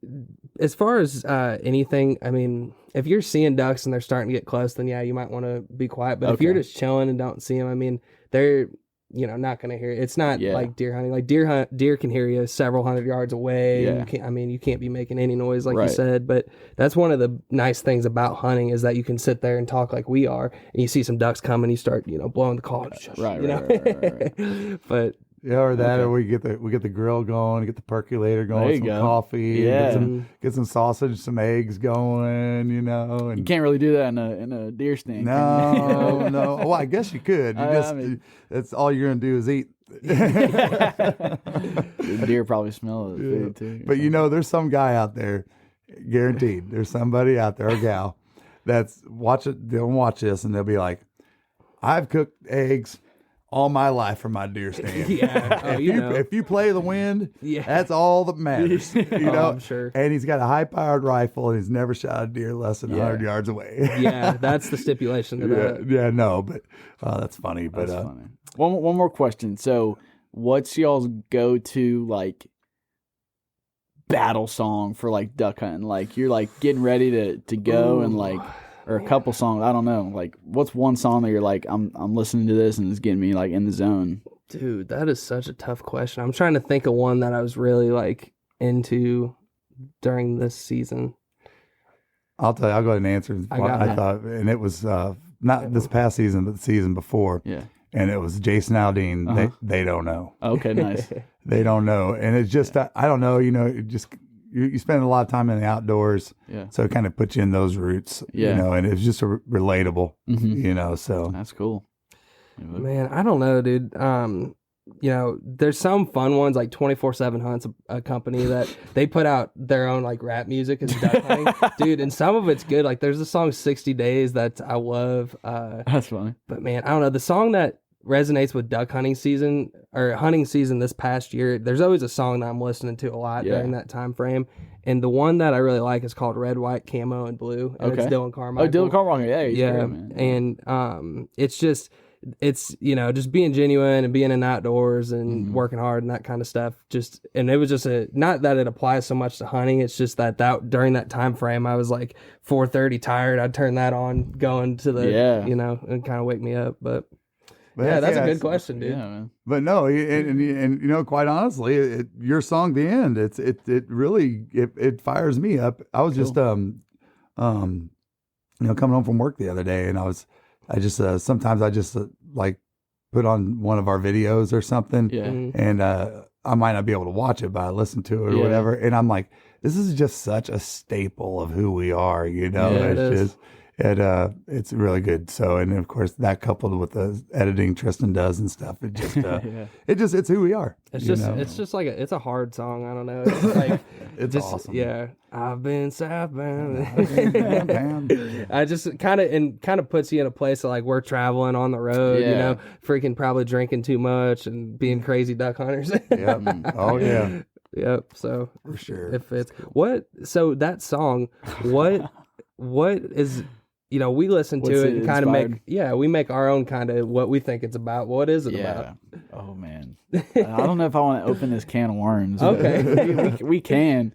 as far as anything, I mean, if you're seeing ducks and they're starting to get close, then yeah, you might want to be quiet. But if you're just chilling and don't see them, I mean, not going to hear it. It's not Yeah. like deer hunting. Like deer can hear you several hundred yards away. Yeah. And you can't be making any noise like Right. you said. But that's one of the nice things about hunting is that you can sit there and talk like we are, and you see some ducks coming, you start blowing the call. Right. But Yeah, or that, or we get the grill going, get the percolator going, There you some go. coffee, Yeah. get some sausage, some eggs going, And You can't really do that in a deer stand. can you? no. Well, I guess you could. That's all you're gonna do is eat. The deer probably smell the food too. But there's some guy out there, guaranteed. There's somebody out there, a gal, that's they'll watch this and they'll be like, I've cooked eggs all my life for my deer stand. yeah, If you play the wind, Yeah. that's all that matters. I'm sure. And he's got a high-powered rifle, and he's never shot a deer less than 100 yards away. yeah, that's the stipulation to that. But that's funny. But That's funny. One more question. So, what's y'all's go-to like battle song for like duck hunting? Like you're like getting ready to go and like, or a couple songs. I don't know. Like, what's one song that you're like, I'm listening to this and it's getting me like in the zone? Dude, that is such a tough question. I'm trying to think of one that I was really like into during this season. I'll tell you, I'll go ahead and answer. I thought, and it was not this past season, but the season before. Yeah. And it was Jason Aldean. They don't know. Okay, nice. They don't know. And it's just, I don't know, it just, you spend a lot of time in the outdoors. Yeah. So it kind of puts you in those roots, Yeah. and it's just relatable, Mhm. so. That's cool. Man, I don't know, dude. There's some fun ones like 24/7 Hunts, a company that they put out their own like rap music as duck hunting, dude. And some of it's good. Like there's the song 60 Days that I love. That's funny. But man, I don't know, the song that resonates with duck hunting season or hunting season this past year. There's always a song that I'm listening to a lot during that time frame. And the one that I really like is called Red, White, Camo, and Blue. And it's Dylan Carmichael. Oh, Dylan Carmichael. Yeah, he's yeah. great, man. And it's just just being genuine and being in the outdoors and working hard and that kind of stuff. And it was just not that it applies so much to hunting. It's just that during that time frame, I was like 4:30 tired. I'd turn that on, going to the, and kind of wake me up. But yeah, that's a good question, dude. Yeah, man. But no, and quite honestly, your song, The End, it really fires me up. I was just coming home from work the other day, and I just sometimes I just like put on one of our videos or something, and I might not be able to watch it, but I listen to it or whatever, and I'm like, this is just such a staple of who we are, it's really good. So, and of course that coupled with the editing Tristan does and stuff, it just it's who we are. It's just like it's a hard song. I don't know. It's like it's just, awesome. Yeah, I've been southbound. I just kind of puts you in a place of like we're traveling on the road, freaking probably drinking too much and being crazy duck hunters. Yep. Oh yeah. Yep. So for sure. If it's so that song, what is, we listen to it and kind of we make our own kind of what we think it's about. What is it about? Oh man, I don't know if I want to open this can of worms. Okay. we can.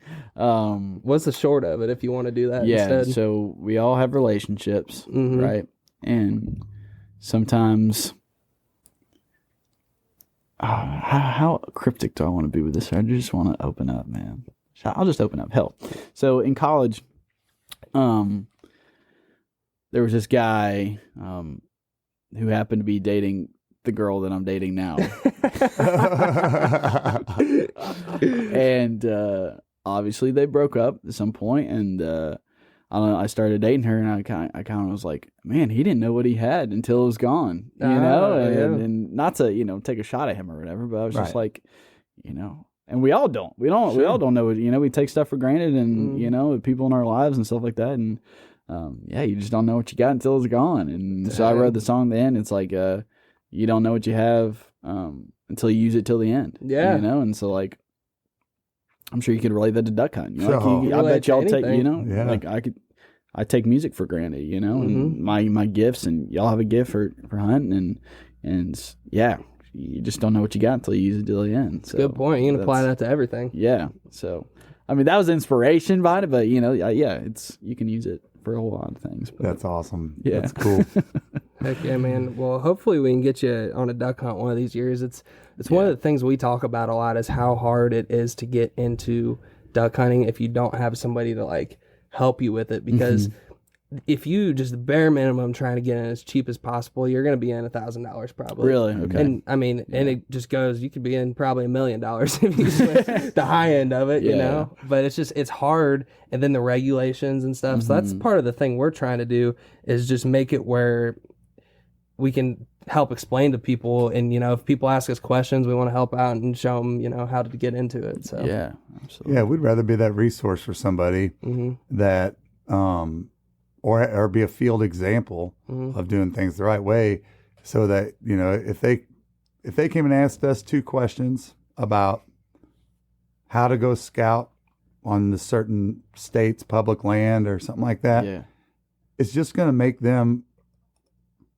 What's the short of it if you want to do that? Yeah. Instead? So we all have relationships, right? And sometimes, how cryptic do I want to be with this? I just want to open up, man. I'll just open up. Hell. So in college, there was this guy who happened to be dating the girl that I'm dating now. And obviously they broke up at some point, and I started dating her, and I kind of was like, man, he didn't know what he had until it was gone, and not to take a shot at him or whatever, but I was just like, and we all don't we all don't know what, we take stuff for granted, and people in our lives and stuff like that, and you just don't know what you got until it's gone. And so I wrote the song, The End. It's like, you don't know what you have until you use it till the end. Yeah. And so like, I'm sure you could relate that to duck hunting. I bet y'all take, like I take music for granted, and my gifts, and y'all have a gift for hunting, and you just don't know what you got until you use it till the end. So good point. You can apply that to everything. Yeah. So, I mean, that was inspiration behind it, but you can use it for a whole lot of things. But, that's awesome. Yeah. That's cool. Heck yeah, man. Well, hopefully we can get you on a duck hunt one of these years. It's one of the things we talk about a lot is how hard it is to get into duck hunting if you don't have somebody to like help you with it, because if you just the bare minimum trying to get in as cheap as possible, you're going to be in $1,000 probably. Really? Okay. And I mean, and it just goes, you could be in probably $1 million if you switch the high end of it, you know, but it's hard. And then the regulations and stuff. So that's part of the thing we're trying to do is just make it where we can help explain to people. And, you know, if people ask us questions, we want to help out and show them, you know, how to get into it. So, yeah, absolutely. Yeah, we'd rather be that resource for somebody that, or be a field example of doing things the right way, so that, you know, if they came and asked us 2 questions about how to go scout on the certain state's public land or something like that, it's just going to make them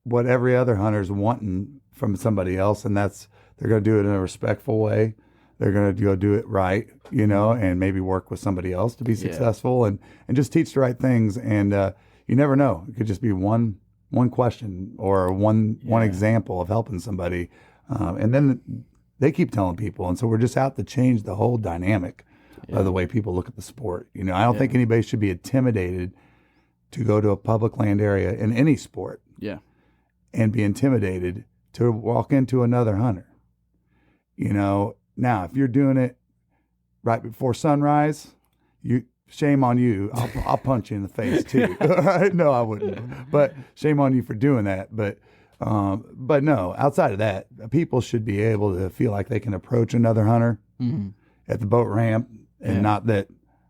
what every other hunter's wanting from somebody else, and that's they're going to do it in a respectful way. They're going to go do it right, you know, and maybe work with somebody else to be successful and just teach the right things. And you never know. It could just be one question or one example of helping somebody. And then they keep telling people. And so we're just out to change the whole dynamic of the way people look at the sport. You know, I don't think anybody should be intimidated to go to a public land area in any sport. Yeah. And be intimidated to walk into another hunter. You know, now if you're doing it right before sunrise, shame on you. I'll punch you in the face too. No, I wouldn't. But shame on you for doing that. But no, outside of that, people should be able to feel like they can approach another hunter at the boat ramp, and not that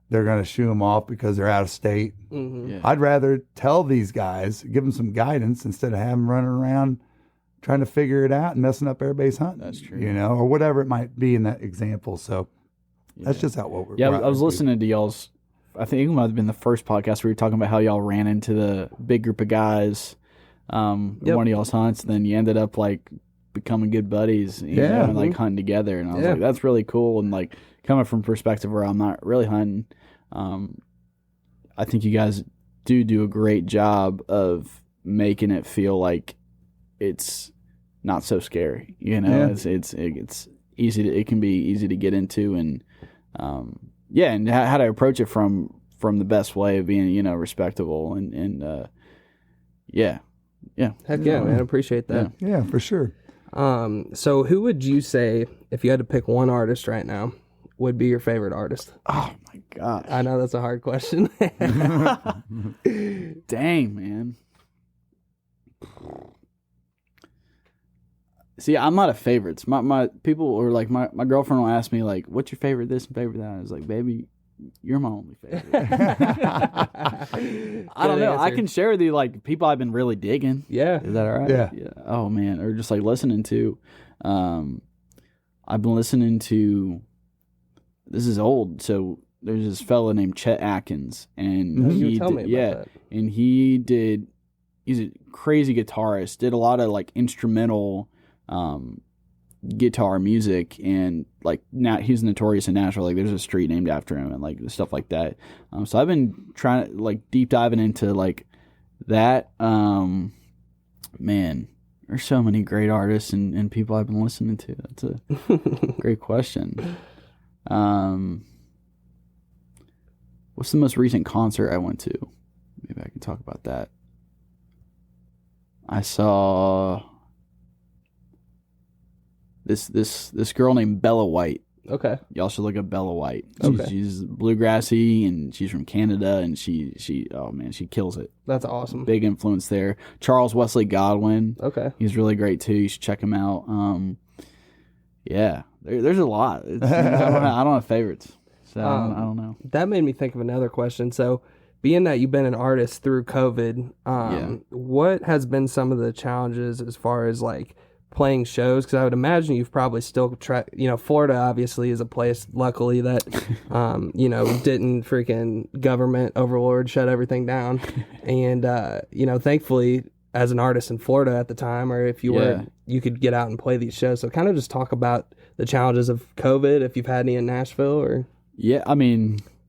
they're going to shoo them off because they're out of state. I'd rather tell these guys, give them some guidance instead of having them running around trying to figure it out and messing up everybody's hunting. That's true. You know, or whatever it might be in that example. So that's just how what we're. Yeah, I was listening to y'all's. I think it might have been the first podcast where you were talking about how y'all ran into the big group of guys, one of y'all's hunts, and then you ended up like becoming good buddies, you know, and like hunting together. And I was like, that's really cool. And like coming from perspective where I'm not really hunting, I think you guys do a great job of making it feel like it's not so scary. You know, it's easy to, it can be easy to get into, and and how to approach it from the best way of being, you know, respectable and heck yeah, man, I appreciate that. Yeah, for sure. So who would you say, if you had to pick one artist right now, would be your favorite artist? Oh my gosh, I know that's a hard question. Dang, man. See, I'm not a favorites. My people, or like my girlfriend will ask me like, "What's your favorite this and favorite that?" I was like, "Baby, you're my only favorite." I don't know. I can share with you like people I've been really digging. Yeah, is that all right? Yeah. Oh man, or just like listening to. I've been listening to. This is old, so there's this fella named Chet Atkins, and you tell me about that. And he's a crazy guitarist. Did a lot of like instrumental guitar music, and like now he's notorious in Nashville. Like there's a street named after him and like stuff like that. So I've been trying to like deep diving into like that. Man, there's so many great artists and people I've been listening to. That's a great question. What's the most recent concert I went to? Maybe I can talk about that. I saw this girl named Bella White. Okay. Y'all should look up Bella White. Okay. She's bluegrassy, and she's from Canada, and she oh man, she kills it. That's awesome. Big influence there. Charles Wesley Godwin. Okay. He's really great too. You should check him out. There's a lot. I don't have favorites. So I don't know. That made me think of another question. So, being that you've been an artist through COVID, what has been some of the challenges as far as like playing shows? Because I would imagine you've probably still Florida obviously is a place, luckily, that didn't freaking government overlord shut everything down, and thankfully as an artist in Florida at the time, or if you were, you could get out and play these shows. So kind of just talk about the challenges of COVID, if you've had any in Nashville or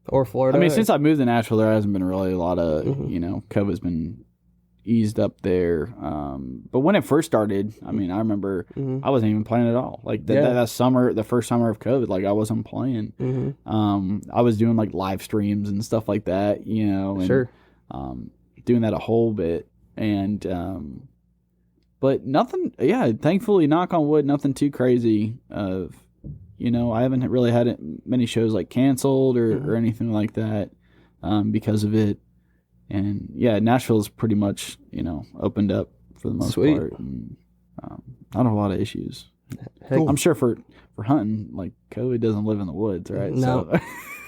or Florida. I mean, since I moved to Nashville, there hasn't been really a lot of COVID's been eased up there. But when it first started, I mean, I remember I wasn't even playing at all. Like that summer, the first summer of COVID, like I wasn't playing. I was doing like live streams and stuff like that, you know, and doing that a whole bit. And but nothing, thankfully, knock on wood, nothing too crazy. You know, I haven't really had many shows like canceled or anything like that because of it. And yeah, Nashville's pretty much, you know, opened up for the most part. And, not a lot of issues. Cool. I'm sure for hunting, like COVID doesn't live in the woods, right? No. So.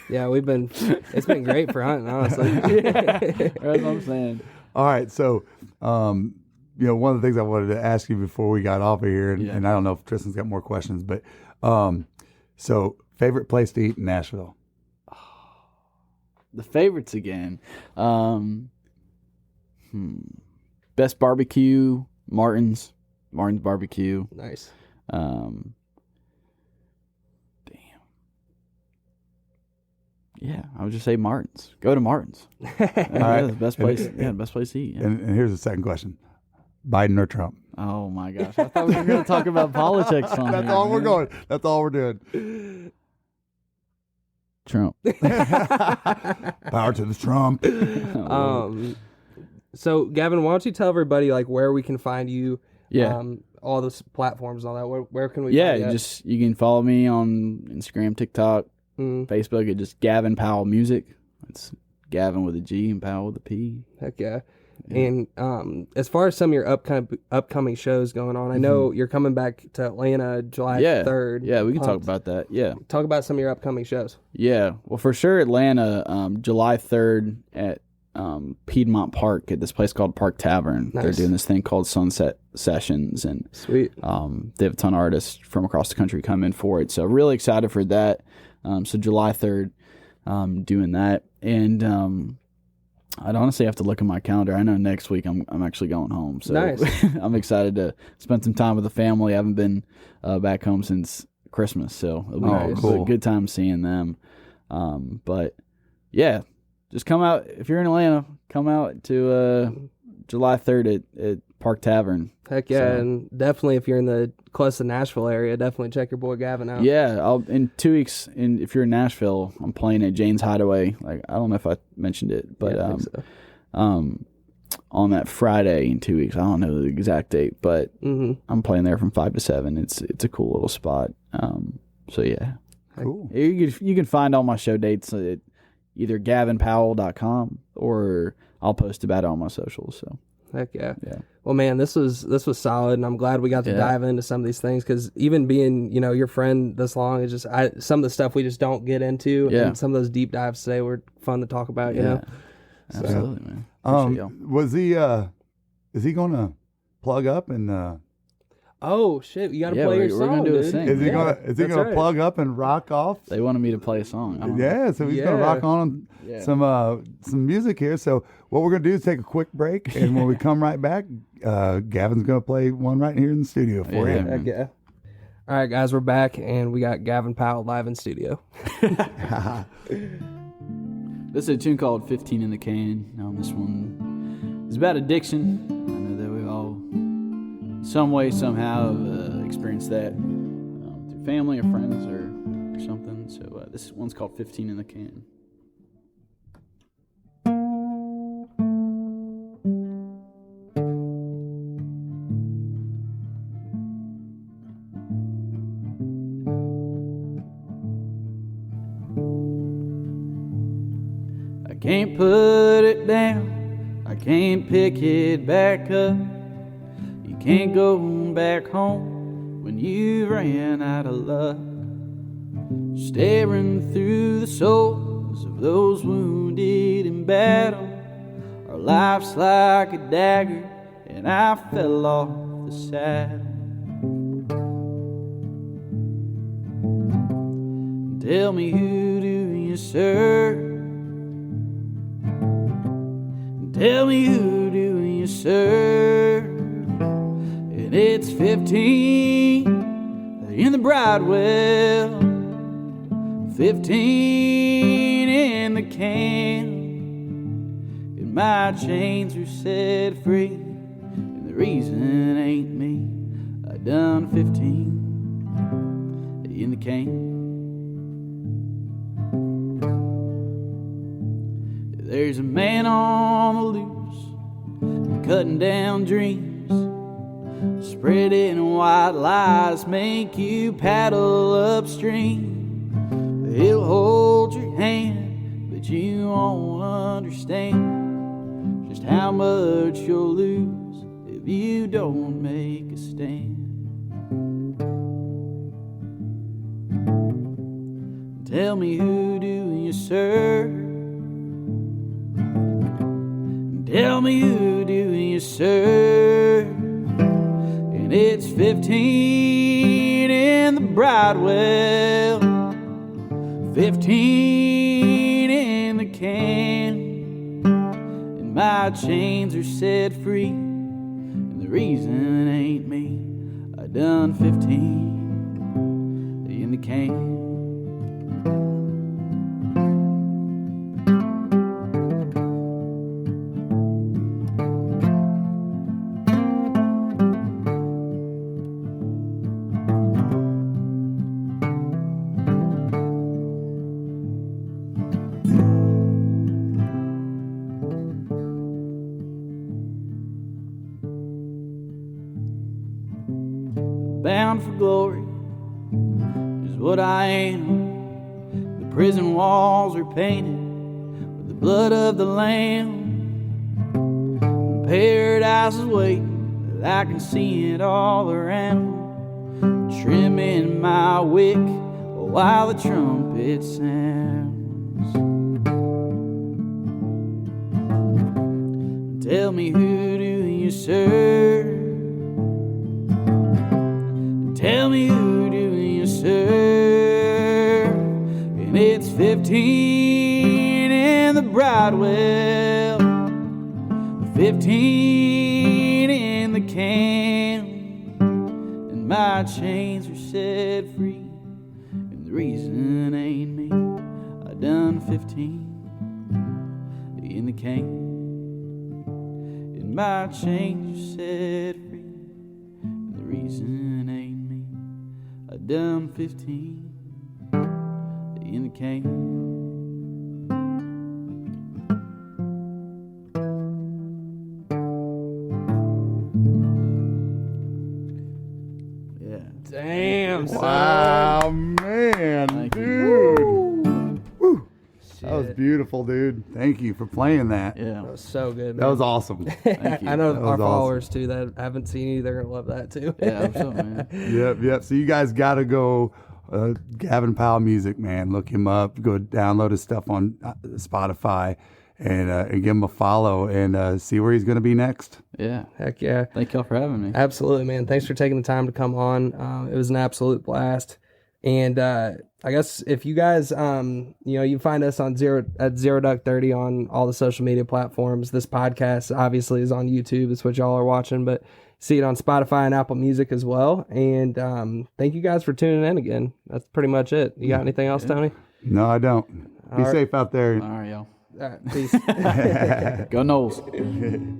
Yeah, it's been great for hunting, honestly. That's what I'm saying. All right. So, you know, one of the things I wanted to ask you before we got off of here, and I don't know if Tristan's got more questions, but so favorite place to eat in Nashville? The favorites again. Best barbecue, Martin's barbecue. Nice. Damn. Yeah, I would just say Martin's. Go to Martin's. All right. The best place. The best place to eat. Yeah. And here's the second question: Biden or Trump? Oh my gosh! I thought we were going to talk about politics on That's here, all we're man. going. That's all we're doing. Trump. Power to the Trump. So Gavin, why don't you tell everybody like where we can find you? Yeah. All those platforms and all that. Where can we? Find you? You can follow me on Instagram, TikTok, Facebook. It's just Gavin Powell Music. It's Gavin with a G and Powell with a P. Heck yeah. And as far as some of your upcoming shows going on, I know you're coming back to Atlanta July 3rd. Yeah, we can talk about that. Yeah. Talk about some of your upcoming shows. Yeah. Well, for sure, Atlanta, July 3rd at Piedmont Park at this place called Park Tavern. Nice. They're doing this thing called Sunset Sessions. And Sweet. they have a ton of artists from across the country come in for it. So really excited for that. So July 3rd, doing that. And I'd honestly have to look at my calendar. I know next week I'm actually going home. So nice. I'm excited to spend some time with the family. I haven't been back home since Christmas. So it'll be cool. a good time seeing them. But yeah, just come out. If you're in Atlanta, come out to July 3rd at Park Tavern. Heck yeah. So, and definitely if you're in the close to Nashville area, definitely check your boy Gavin out. Yeah, in 2 weeks, if you're in Nashville, I'm playing at Jane's Hideaway. Like, I don't know if I mentioned it, but I think so. On that Friday in 2 weeks, I don't know the exact date, but I'm playing there from 5 to 7. It's a cool little spot. So yeah, Cool. You can find all my show dates at either gavinpowell.com or I'll post about it on my socials. So heck yeah. Yeah. Well, man, this was solid, and I'm glad we got to dive into some of these things because even being, you know, your friend this long is just some of the stuff we just don't get into, and some of those deep dives today were fun to talk about. You know, absolutely, man. Appreciate y'all. Was he? Is he going to plug up and? Oh shit! You got to play your song, we're gonna do a dude. sing. Is he gonna? Is he that's gonna right. plug up and rock off? They wanted me to play a song. I don't know. Yeah, so he's gonna rock on some music here. So what we're gonna do is take a quick break, and when we come right back, Gavin's gonna play one right here in the studio for you. Heck yeah. All right, guys, we're back, and we got Gavin Powell live in studio. This is a tune called 15 in the Can. Now, this one is about addiction. I know that we've all, some way, somehow, experienced that through family or friends or something. So this one's called 15 in the Can. I can't put it down, I can't pick it back up. You can't go back home when you ran out of luck. Staring through the souls of those wounded in battle. Our life's like a dagger, and I fell off the saddle. Tell me, who do you serve? Tell me, who do you serve? And it's 15 in the bridewell, 15 in the can. And my chains are set free, and the reason ain't me. I done 15 in the cane. There's a man on the loose, cutting down dreams, spreading white lies, make you paddle upstream. He'll hold your hand, but you won't understand just how much you'll lose if you don't make a stand. Tell me, who do you serve? Tell me, who do you serve? And it's 15 in the Bridewell, 15 in the can, and my chains are set free, and the reason ain't me. I done 15 in the can. Bound for glory is what I am. The prison walls are painted with the blood of the Lamb. Paradise is waiting, I can see it all around. Trimming my wick while the trumpet sounds. Tell me, who do you serve? Tell me, who do you serve? And it's 15 in the Bridewell, 15 in the can, and my chains are set free, and the reason ain't me. I done 15 in the can, and my chains are set free, and the reason ain't me. I done 15 in the cane. Yeah. Damn, son. Wow, man, Thank you. dude. Woo. That was Shit. beautiful, dude. Thank you for playing that. Yeah. That was so good, man. That was awesome. Thank you. I know That our was followers too that haven't seen you, they're gonna love that too. Yeah, absolutely, man. Yep. So you guys got to go. Gavin Powell Music, man. Look him up. Go download his stuff on Spotify, and give him a follow and see where he's going to be next. Yeah. Heck yeah. Thank y'all for having me. Absolutely, man. Thanks for taking the time to come on. It was an absolute blast. And I guess if you guys, you know, you find us on Zero Duck 30 on all the social media platforms. This podcast obviously is on YouTube. That's what y'all are watching, but see it on Spotify and Apple Music as well. And thank you guys for tuning in again. That's pretty much it. You got anything else, Tony? No, I don't. Be All right. safe out there. All right, y'all. All right, peace. Go Knowles.